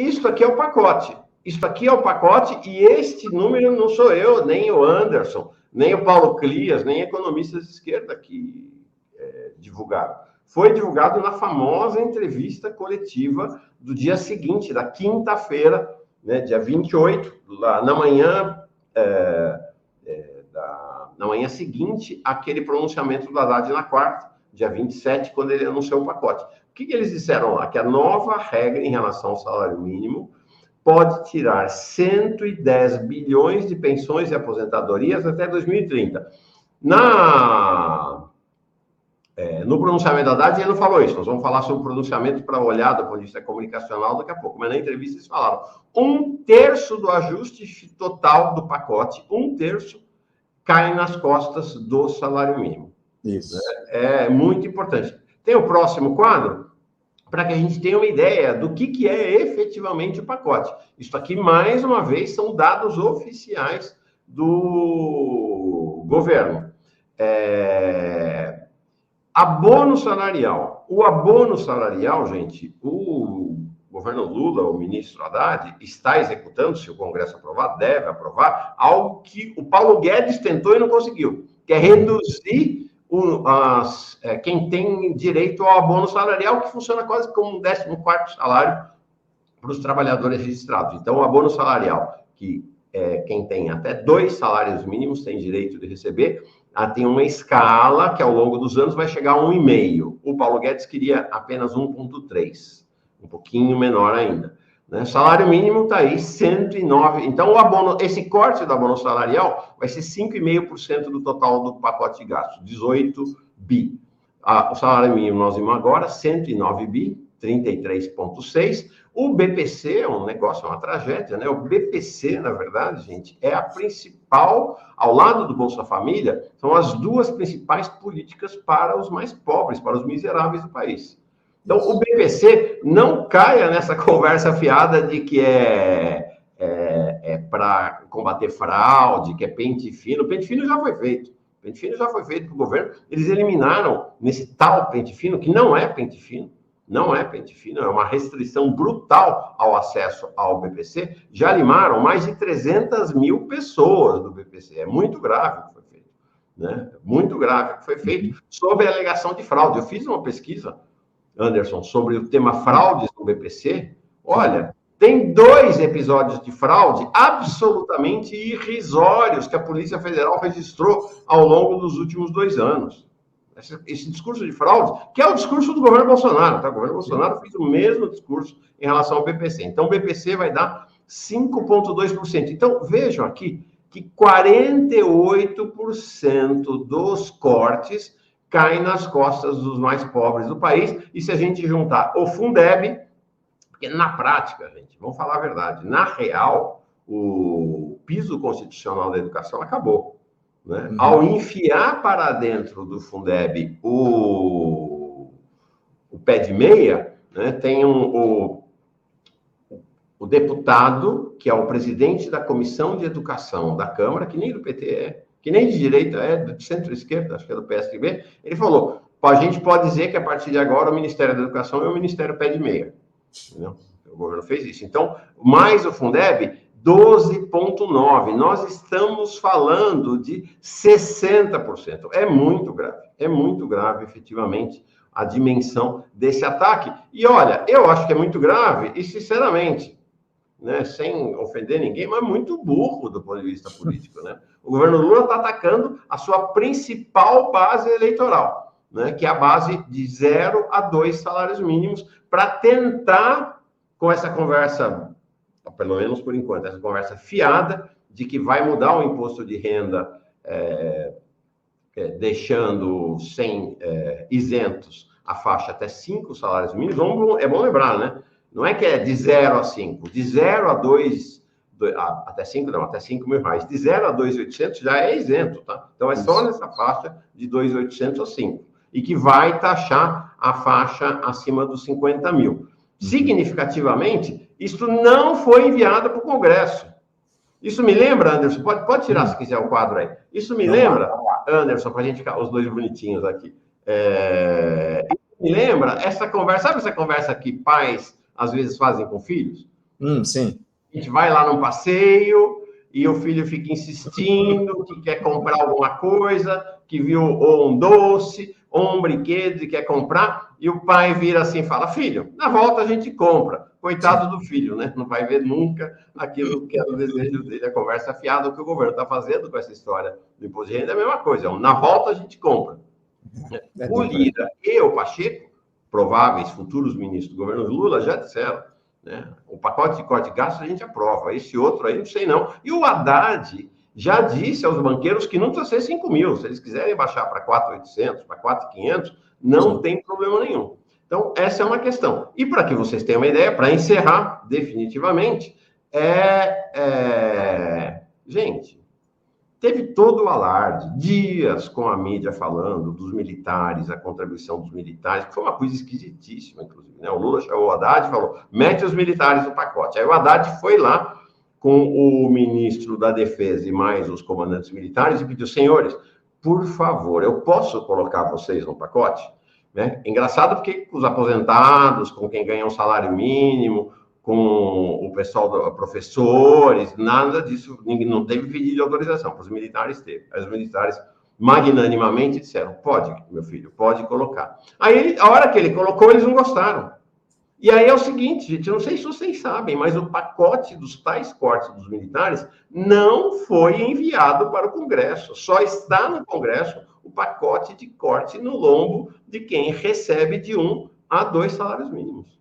Isso aqui é o pacote. Isso aqui é o pacote e este número não sou eu, nem o Anderson, nem o Paulo Clias, nem economistas de esquerda que divulgaram. Foi divulgado na famosa entrevista coletiva do dia seguinte, da quinta-feira, né, dia 28, lá na manhã, na manhã seguinte, aquele pronunciamento do Haddad na quarta, dia 27, quando ele anunciou o pacote. O que eles disseram lá? Que a nova regra em relação ao salário mínimo pode tirar 110 bilhões de pensões e aposentadorias até 2030. No pronunciamento da Haddad, ele não falou isso. Nós vamos falar sobre o pronunciamento para olhar do ponto de vista comunicacional daqui a pouco. Mas na entrevista eles falaram 1/3 do ajuste total do pacote, 1/3 cai nas costas do salário mínimo. Isso. É muito importante. Tem o próximo quadro? Para que a gente tenha uma ideia do que é efetivamente o pacote. Isso aqui, mais uma vez, são dados oficiais do governo. Abono salarial. O abono salarial, gente, o governo Lula, o ministro Haddad, está executando, se o Congresso aprovar, deve aprovar, algo que o Paulo Guedes tentou e não conseguiu, que é reduzir quem tem direito ao abono salarial, que funciona quase como um 14º salário para os trabalhadores registrados. Então, o abono salarial, que quem tem até 2 salários mínimos tem direito de receber, tem uma escala que, ao longo dos anos, vai chegar a 1,5. O Paulo Guedes queria apenas 1,3, um pouquinho menor ainda. Né? Salário mínimo está aí, 109. Então, esse corte do abono salarial vai ser 5,5% do total do pacote de gastos, 18 bi. O salário mínimo, nós vimos agora, 109 bi, 33,6. O BPC é um negócio, é uma tragédia, né? O BPC, na verdade, gente, é a principal, ao lado do Bolsa Família, são as 2 principais políticas para os mais pobres, para os miseráveis do país. Então, o BPC não caia nessa conversa fiada de que é para combater fraude, que é pente fino. O pente fino já foi feito. O pente fino já foi feito pelo governo. Eles eliminaram nesse tal pente fino, que não é pente fino, não é pente fino, é uma restrição brutal ao acesso ao BPC. Já limaram mais de 300 mil pessoas do BPC. É muito grave o que foi feito. Né? Muito grave o que foi feito sob a alegação de fraude. Eu fiz uma pesquisa, Anderson, sobre o tema fraudes no BPC. Olha, tem 2 episódios de fraude absolutamente irrisórios que a Polícia Federal registrou ao longo dos últimos 2 anos. Esse discurso de fraude, que é o discurso do governo Bolsonaro, tá? O governo Bolsonaro fez o mesmo discurso em relação ao BPC. Então, o BPC vai dar 5,2%. Então, vejam aqui que 48% dos cortes caem nas costas dos mais pobres do país. E se a gente juntar o Fundeb, porque na prática, gente, vamos falar a verdade, na real, o piso constitucional da educação acabou. Né? Ao enfiar para dentro do Fundeb o pé de meia, né, tem o deputado, que é o presidente da Comissão de Educação da Câmara, que nem do PT é, que nem de direita é, de centro-esquerda, acho que é do PSDB, ele falou, a gente pode dizer que a partir de agora o Ministério da Educação é o Ministério pé de meia. Entendeu? O governo fez isso. Então, mais o Fundeb, 12,9%. Nós estamos falando de 60%. É muito grave, efetivamente, a dimensão desse ataque. E olha, eu acho que é muito grave e, sinceramente, né, sem ofender ninguém, mas muito burro do ponto de vista político. Né? O governo Lula está atacando a sua principal base eleitoral, né, que é a base de 0 a 2 salários mínimos, para tentar, com essa conversa, pelo menos por enquanto, essa conversa fiada de que vai mudar o imposto de renda, deixando isentos a faixa até 5 salários mínimos. É bom lembrar, né? Não é que é de 0 a 5, de 0 a 2, até 5 não, até 5 mil reais. De 0 a 2.800 já é isento, tá? Então é só nessa faixa de 2.800 a 5. E que vai taxar a faixa acima dos 50 mil. Significativamente, isso não foi enviado para o Congresso. Isso me lembra, Anderson, pode tirar se quiser o quadro aí. Isso me lembra, Anderson, para a gente ficar os 2 bonitinhos aqui. Me lembra essa conversa, sabe essa conversa que pais às vezes fazem com filhos? Sim. A gente vai lá num passeio e o filho fica insistindo que quer comprar alguma coisa, que viu ou um doce, ou um brinquedo e quer comprar, e o pai vira assim e fala, filho, na volta a gente compra. Coitado do filho, né? Não vai ver nunca aquilo que era o desejo dele, a conversa fiada que o governo está fazendo com essa história do imposto de renda é a mesma coisa. Na volta a gente compra. O Lira e o Pacheco, prováveis futuros ministros do governo Lula, já disseram, né? O pacote de corte de gastos a gente aprova, esse outro aí não sei não. E o Haddad já disse aos banqueiros que não precisa ser 5 mil, se eles quiserem baixar para 4.800, para 4.500, não tem problema nenhum. Então, essa é uma questão. E para que vocês tenham uma ideia, para encerrar definitivamente, gente, teve todo o alarde, dias com a mídia falando dos militares, a contribuição dos militares, que foi uma coisa esquisitíssima, inclusive, né? O Lula chamou o Haddad e falou, mete os militares no pacote. Aí o Haddad foi lá com o ministro da Defesa e mais os comandantes militares e pediu, senhores, por favor, eu posso colocar vocês no pacote? Né? Engraçado porque os aposentados, com quem ganha um salário mínimo, com o pessoal, professores, nada disso, não teve pedido de autorização, para os militares teve. Aí os militares magnanimamente disseram, pode, meu filho, pode colocar. Aí, a hora que ele colocou, eles não gostaram. E aí é o seguinte, gente, eu não sei se vocês sabem, mas o pacote dos tais cortes dos militares não foi enviado para o Congresso. Só está no Congresso o pacote de corte no lombo de quem recebe de 1 a 2 salários mínimos.